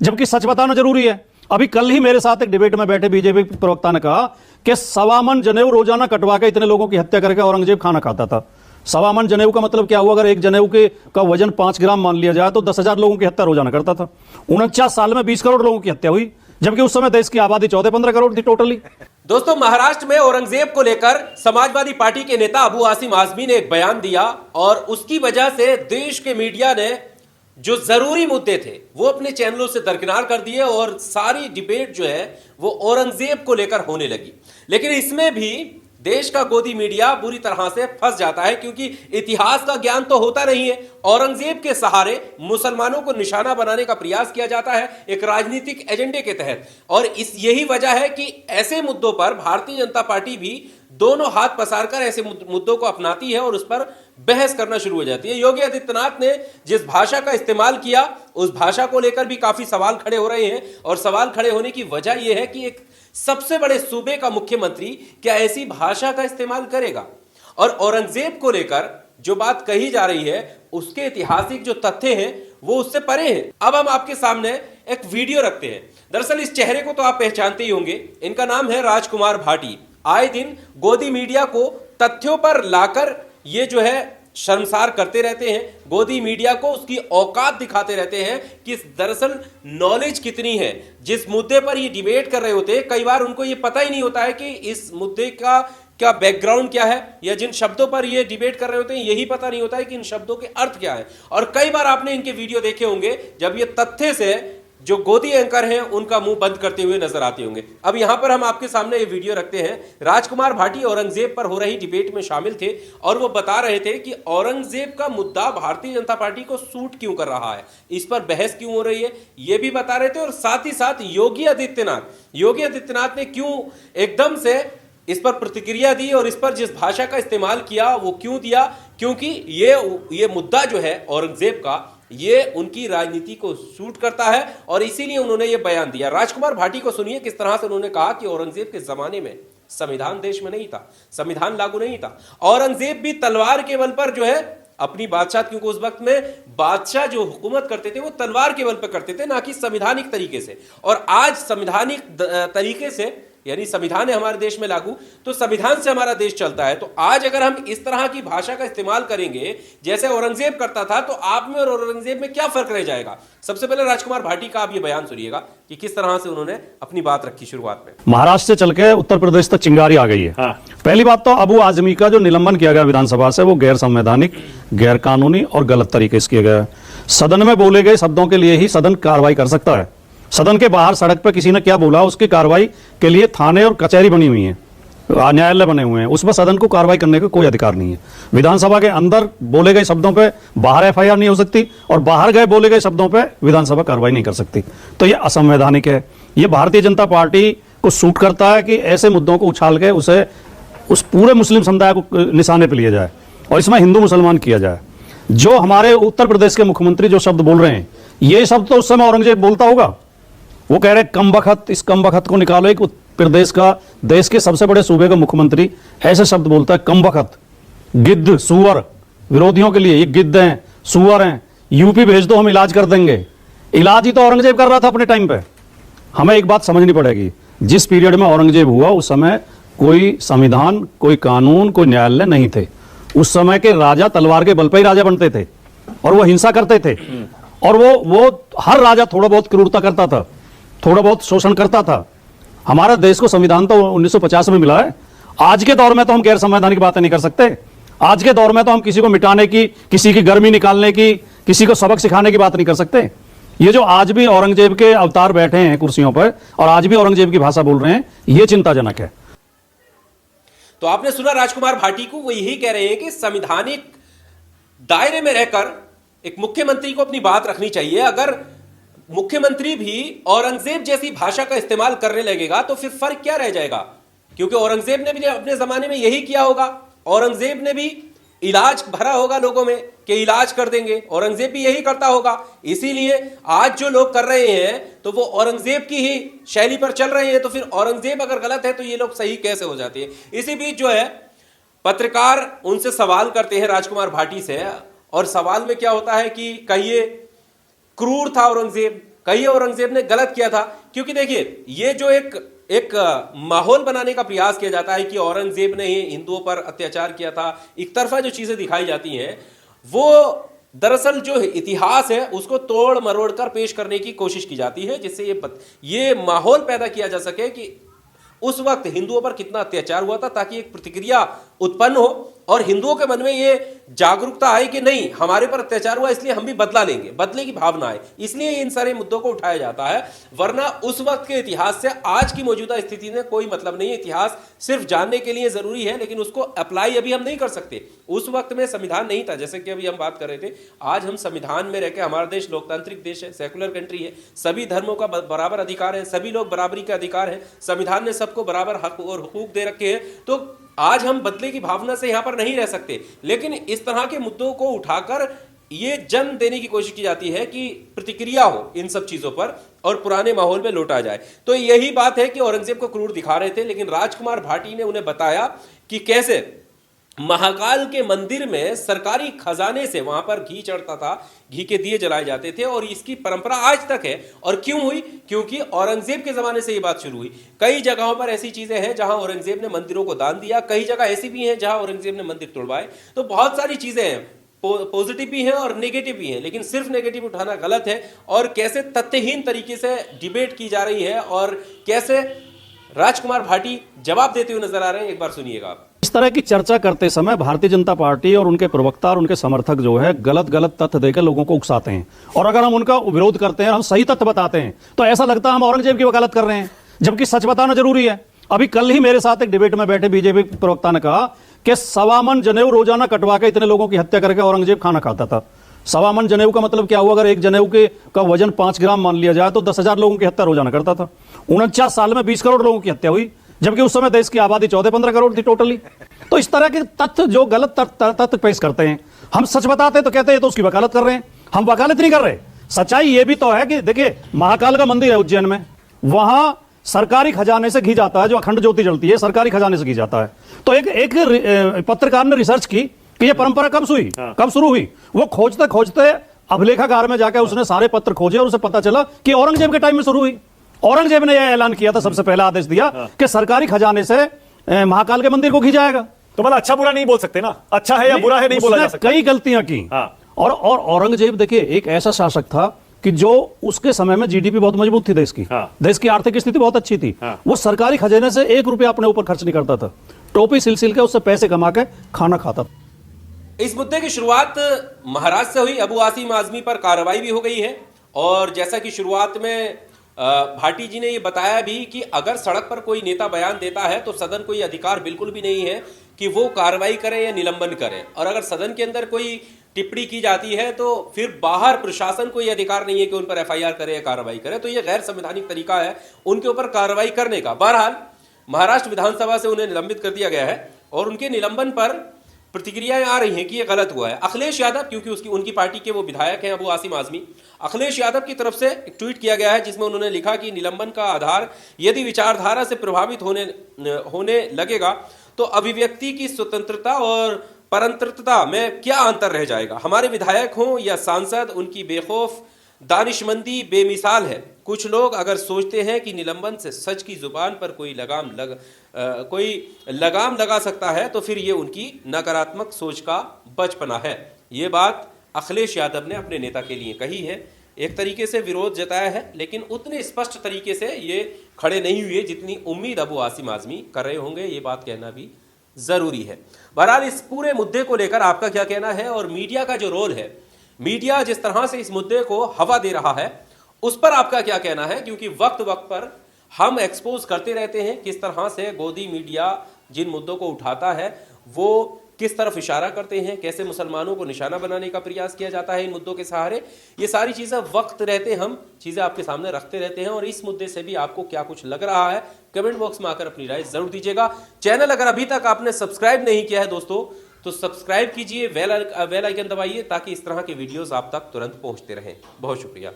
जबकि सच बताना जरूरी है। अभी कल ही मेरे साथ एक डिबेट में बैठे बीजेपी प्रवक्ता ने कहा कि 1.25 मन जनेऊ रोजाना कटवा के इतने लोगों की हत्या करके औरंगजेब खाना खाता था। 1.25 मन जनेऊ का मतलब क्या हुआ? अगर एक जनेऊ का वजन 5 ग्राम मान लिया जाए तो 10,000 लोगों की हत्या रोजाना करता था। 49 साल में 20 करोड़ लोगों की हत्या हुई, जबकि उस समय देश की आबादी 14-15 करोड़ थी टोटली। दोस्तों, महाराष्ट्र में औरंगजेब को लेकर समाजवादी पार्टी के नेता अबू आसिम आजमी ने एक बयान दिया और उसकी वजह से देश के मीडिया ने जो जरूरी मुद्दे थे वो अपने चैनलों से दरकिनार कर दिए और सारी डिबेट जो है वो औरंगजेब को लेकर होने लगी। लेकिन इसमें भी देश का गोदी मीडिया बुरी तरह से फंस जाता है, क्योंकि इतिहास का ज्ञान तो होता नहीं है। औरंगजेब के सहारे मुसलमानों को निशाना बनाने का प्रयास किया जाता है एक राजनीतिक एजेंडे के तहत, और यही वजह है कि ऐसे मुद्दों पर भारतीय जनता पार्टी भी दोनों हाथ पसारकर ऐसे मुद्दों को अपनाती है और उस पर बहस करना शुरू हो जाती है। योगी आदित्यनाथ ने जिस भाषा का इस्तेमाल किया उस भाषा को लेकर भी काफी सवाल खड़े हो रहे हैं, और सवाल खड़े होने की वजह यह है कि एक सबसे बड़े सूबे का मुख्यमंत्री क्या ऐसी भाषा का इस्तेमाल करेगा? और औरंगजेब को लेकर जो बात कही जा रही है उसके ऐतिहासिक जो तथ्य हैं वो उससे परे हैं। अब हम आपके सामने एक वीडियो रखते हैं। दरअसल इस चेहरे को तो आप पहचानते ही होंगे, इनका नाम है राजकुमार भाटी। आए दिन गोदी मीडिया को तथ्यों पर लाकर ये जो है शर्मसार करते रहते हैं, गोदी मीडिया को उसकी औकात दिखाते रहते हैं कि दरअसल नॉलेज कितनी है। जिस मुद्दे पर ये डिबेट कर रहे होते हैं कई बार उनको ये पता ही नहीं होता है कि इस मुद्दे का क्या बैकग्राउंड क्या है, या जिन शब्दों पर ये डिबेट कर रहे होते हैं यही पता नहीं होता है कि इन शब्दों के अर्थ क्या है। और कई बार आपने इनके वीडियो देखे होंगे जब ये तथ्य से जो गोदी एंकर हैं उनका मुंह बंद करते हुए नजर आते होंगे। अब यहां पर हम आपके सामने ये वीडियो रखते हैं। राजकुमार भाटी औरंगजेब पर हो रही डिबेट में शामिल थे और वो बता रहे थे कि औरंगजेब का मुद्दा भारतीय जनता पार्टी को सूट क्यों कर रहा है, इस पर बहस क्यों हो रही है, ये भी बता रहे थे। और साथ ही साथ योगी आदित्यनाथ ने क्यों एकदम से इस पर प्रतिक्रिया दी और इस पर जिस भाषा का इस्तेमाल किया वो क्यों दिया, क्योंकि ये मुद्दा जो है औरंगजेब का ये उनकी राजनीति को सूट करता है और इसीलिए उन्होंने ये बयान दिया। राजकुमार भाटी को सुनिए किस तरह से उन्होंने कहा कि औरंगजेब के जमाने में संविधान देश में नहीं था, संविधान लागू नहीं था। औरंगजेब भी तलवार के बल पर जो है अपनी बादशाह, क्योंकि उस वक्त में बादशाह जो हुकूमत करते थे वो तलवार के बल पर करते थे, ना कि संविधानिक तरीके से। और आज संविधानिक तरीके से, यानी संविधान है हमारे देश में लागू, तो संविधान से हमारा देश चलता है। तो आज अगर हम इस तरह की भाषा का इस्तेमाल करेंगे जैसे औरंगजेब करता था तो आप में और औरंगजेब में क्या फर्क रह जाएगा? सबसे पहले राजकुमार भाटी का आप ये बयान सुनिएगा कि किस तरह से उन्होंने अपनी बात रखी शुरुआत में। महाराष्ट्र से चल के उत्तर प्रदेश तक चिंगारी आ गई है। पहली बात तो अबू आजमी का जो निलंबन किया गया विधानसभा से वो गैर संवैधानिक, गैर कानूनी और गलत तरीके से किया गया है। सदन में बोले गए शब्दों के लिए ही सदन कार्रवाई कर सकता है। सदन के बाहर सड़क पर किसी ने क्या बोला उसकी कार्रवाई के लिए थाने और कचहरी बनी हुई है, न्यायालय बने हुए हैं, उसमें सदन को कार्रवाई करने का कोई अधिकार नहीं है। विधानसभा के अंदर बोले गए शब्दों पे बाहर एफआईआर नहीं हो सकती और बाहर गए बोले गए शब्दों पे विधानसभा कार्रवाई नहीं कर सकती। तो ये असंवैधानिक है। ये भारतीय जनता पार्टी को सूट करता है कि ऐसे मुद्दों को उछाल के उसे उस पूरे मुस्लिम समुदाय को निशाने पर लिया जाए और इसमें हिंदू मुसलमान किया जाए। जो हमारे उत्तर प्रदेश के मुख्यमंत्री जो शब्द बोल रहे हैं ये शब्द तो उस समय औरंगजेब बोलता होगा। वो कह रहे कम बखत, इस कम बखत को निकालो। एक प्रदेश का, देश के सबसे बड़े सूबे का मुख्यमंत्री ऐसे शब्द बोलता है, कम बखत, गिद्ध, सुअर। विरोधियों के लिए ये गिद्ध हैं, सुअर हैं, यूपी भेज दो हम इलाज कर देंगे। इलाज ही तो औरंगजेब कर रहा था अपने टाइम पे। हमें एक बात समझनी पड़ेगी, जिस पीरियड में औरंगजेब हुआ उस समय कोई संविधान, कोई कानून, कोई न्यायालय नहीं थे। उस समय के राजा तलवार के बल पर ही राजा बनते थे और वो हिंसा करते थे और वो हर राजा थोड़ा बहुत क्रूरता करता था, थोड़ा बहुत शोषण करता था। हमारा देश को संविधान तो 1950 में मिला है। आज के दौर में तो हम गैर संवैधानिक बातें नहीं कर सकते। आज के दौर में तो हम किसी को मिटाने की, किसी की गर्मी निकालने की, किसी को सबक सिखाने की बात नहीं कर सकते। ये जो आज भी औरंगजेब के अवतार बैठे हैं कुर्सियों पर और आज भी औरंगजेब की भाषा बोल रहे हैं, ये चिंताजनक है। तो आपने सुना राजकुमार भाटी को, वो यही कह रहे हैं कि संवैधानिक दायरे में रहकर एक मुख्यमंत्री को अपनी बात रखनी चाहिए। अगर मुख्यमंत्री भी औरंगजेब जैसी भाषा का इस्तेमाल करने लगेगा तो फिर फर्क क्या रह जाएगा? क्योंकि औरंगजेब ने भी अपने जमाने में यही किया होगा। औरंगजेब ने भी इलाज भरा होगा लोगों में कि इलाज कर देंगे, औरंगजेब भी यही करता होगा। इसीलिए आज जो लोग कर रहे हैं तो वो औरंगजेब की ही शैली पर चल रहे हैं। तो फिर औरंगजेब अगर गलत है तो ये लोग सही कैसे हो जाते हैं? इसी बीच जो है पत्रकार उनसे सवाल करते हैं राजकुमार भाटी से, और सवाल में क्या होता है कि कहिए क्रूर था औरंगजेब, कहीं औरंगजेब ने गलत किया था। क्योंकि देखिए, ये जो एक माहौल बनाने का प्रयास किया जाता है कि औरंगजेब ने ही हिंदुओं पर अत्याचार किया था, एक तरफा जो चीजें दिखाई जाती हैं, वो दरअसल जो इतिहास है उसको तोड़ मरोड़ कर पेश करने की कोशिश की जाती है, जिससे ये माहौल पैदा किया जा सके कि उस वक्त हिंदुओं पर कितना अत्याचार हुआ था, ताकि एक प्रतिक्रिया उत्पन्न हो और हिंदुओं के मन में ये जागरूकता आए कि नहीं, हमारे पर अत्याचार हुआ इसलिए हम भी बदला लेंगे, बदले की भावना आए, इसलिए इन सारे मुद्दों को उठाया जाता है। वरना उस वक्त के इतिहास से आज की मौजूदा स्थिति में कोई मतलब नहीं है। इतिहास सिर्फ जानने के लिए जरूरी है, लेकिन उसको अप्लाई अभी हम नहीं कर सकते। उस वक्त में संविधान नहीं था, जैसे कि अभी हम बात कर रहे थे। आज हम संविधान में रहकर, हमारा देश लोकतांत्रिक देश है, सेकुलर कंट्री है, सभी धर्मों का बराबर अधिकार है, सभी लोग बराबरी का अधिकार है, संविधान ने सबको बराबर हक और हुकूक दे रखे हैं। तो आज हम बदले की भावना से यहां पर नहीं रह सकते, लेकिन इस तरह के मुद्दों को उठाकर ये जन्म देने की कोशिश की जाती है कि प्रतिक्रिया हो इन सब चीजों पर और पुराने माहौल में लौटा जाए। तो यही बात है कि औरंगजेब को क्रूर दिखा रहे थे, लेकिन राजकुमार भाटी ने उन्हें बताया कि कैसे महाकाल के मंदिर में सरकारी खजाने से वहां पर घी चढ़ता था, घी के दिए जलाए जाते थे, और इसकी परंपरा आज तक है। और क्यों हुई? क्योंकि औरंगजेब के जमाने से ये बात शुरू हुई। कई जगहों पर ऐसी चीजें हैं जहां औरंगजेब ने मंदिरों को दान दिया, कई जगह ऐसी भी हैं जहां औरंगजेब ने मंदिर तोड़वाए। तो बहुत सारी चीजें हैं, पॉजिटिव भी हैं और नेगेटिव भी हैं, लेकिन सिर्फ नेगेटिव उठाना गलत है। और कैसे तथ्यहीन तरीके से डिबेट की जा रही है और कैसे राजकुमार भाटी जवाब देते हुए नजर आ रहे हैं, एक बार सुनिएगा आप। इस तरह की चर्चा करते समय भारतीय जनता पार्टी और उनके प्रवक्ता और उनके समर्थक जो है गलत तथ्य देकर लोगों को उकसाते हैं, और अगर हम उनका विरोध करते हैं, हम सही तथ्य बताते हैं, तो ऐसा लगता है हम औरंगजेब की वकालत कर रहे हैं, जबकि सच बताना जरूरी है। अभी कल ही मेरे साथ एक डिबेट में बैठे बीजेपी प्रवक्ता ने कहा कि 1.25 मन जनेऊ रोजाना कटवा के इतने लोगों की हत्या करके औरंगजेब खाना खाता था। 1.25 मन जनेऊ का मतलब क्या हुआ? अगर एक जनेऊ का वजन 5 ग्राम मान लिया जाए तो 10,000 लोगों की हत्या रोजाना करता था। 49 साल में 20 करोड़ लोगों की हत्या हुई, जबकि उस समय देश की आबादी 14-15 करोड़ थी टोटली। तो इस तरह के तथ्य जो गलत तथ्य पेश करते हैं, हम सच बताते हैं तो कहते हैं तो उसकी वकालत कर रहे हैं। हम वकालत नहीं कर रहे। सच्चाई ये भी तो है कि देखिए, महाकाल का मंदिर है उज्जैन में, वहां सरकारी खजाने से घी जाता है, जो अखंड ज्योति जलती है सरकारी खजाने से घी जाता है। तो एक पत्रकार ने रिसर्च की कि यह परंपरा कब शुरू हुई। वो खोजते खोजते अभिलेखागार में जाकर उसने सारे पत्र खोजे और उसे पता चला कि औरंगजेब के टाइम में शुरू हुई। औरंगजेब ने यह ऐलान किया था, सबसे पहला आदेश दिया कि सरकारी खजाने से महाकाल के मंदिर को घी जाएगा। तो मतलब अच्छा बुरा नहीं बोल सकते ना, अच्छा है या बुरा है नहीं बोला जा सकता। कई गलतियां की। और औरंगजेब देखिए एक ऐसा शासक था कि जो उसके समय में जीडीपी बहुत मजबूत थी देश की। देश की आर्थिक स्थिति बहुत अच्छी थी। वो सरकारी खजाने से 1 रुपया अपने ऊपर खर्च नहीं करता था, टोपी सिल के उससे पैसे कमा के खाना खाता था। इस मुद्दे की शुरुआत महाराष्ट्र से हुई। अबू आसिम आजमी पर कार्रवाई भी हो गई है, और जैसा कि शुरुआत में भाटी जी ने ये बताया भी कि अगर सड़क पर कोई नेता बयान देता है तो सदन को ये अधिकार बिल्कुल भी नहीं है कि वो कार्रवाई करे या निलंबन करे, और अगर सदन के अंदर कोई टिप्पणी की जाती है तो फिर बाहर प्रशासन को ये अधिकार नहीं है कि उन पर एफआईआर करे या कार्रवाई करे। तो ये गैर संवैधानिक तरीका है उनके ऊपर कार्रवाई करने का। बहरहाल महाराष्ट्र विधानसभा से उन्हें निलंबित कर दिया गया है, और उनके निलंबन पर प्रतिक्रियाएं आ रही हैं कि यह गलत हुआ है। अखिलेश यादव, क्योंकि उनकी पार्टी के वो विधायक हैं अबू आसिम आजमी, अखिलेश यादव की तरफ से एक ट्वीट किया गया है जिसमें उन्होंने लिखा कि निलंबन का आधार यदि विचारधारा से प्रभावित होने लगेगा तो अभिव्यक्ति की स्वतंत्रता और परतंत्रता में क्या अंतर रह जाएगा। हमारे विधायक हों या सांसद, उनकी बेखौफ दानिशमंदी बेमिसाल है। कुछ लोग अगर सोचते हैं कि निलंबन से सच की जुबान पर कोई लगाम लगा सकता है तो फिर ये उनकी नकारात्मक सोच का बचपना है। ये बात अखिलेश यादव ने अपने नेता के लिए कही है। एक तरीके से विरोध जताया है, लेकिन उतने स्पष्ट तरीके से ये खड़े नहीं हुए जितनी उम्मीद अबू आसिम आजमी कर रहे होंगे। ये बात कहना भी जरूरी है। बहरहाल इस पूरे मुद्दे को लेकर आपका क्या कहना है, और मीडिया का जो रोल है, मीडिया जिस तरह से इस मुद्दे को हवा दे रहा है, उस पर आपका क्या कहना है? क्योंकि वक्त वक्त पर हम एक्सपोज करते रहते हैं किस तरह से गोदी मीडिया जिन मुद्दों को उठाता है वो किस तरफ इशारा करते हैं, कैसे मुसलमानों को निशाना बनाने का प्रयास किया जाता है इन मुद्दों के सहारे। ये सारी चीजें वक्त रहते हम चीजें आपके सामने रखते रहते हैं, और इस मुद्दे से भी आपको क्या कुछ लग रहा है कमेंट बॉक्स में आकर अपनी राय जरूर दीजिएगा। चैनल अगर अभी तक आपने सब्सक्राइब नहीं किया है दोस्तों तो सब्सक्राइब कीजिए, बेल आइकन दबाइए ताकि इस तरह के वीडियोस आप तक तुरंत पहुंचते रहें। बहुत शुक्रिया।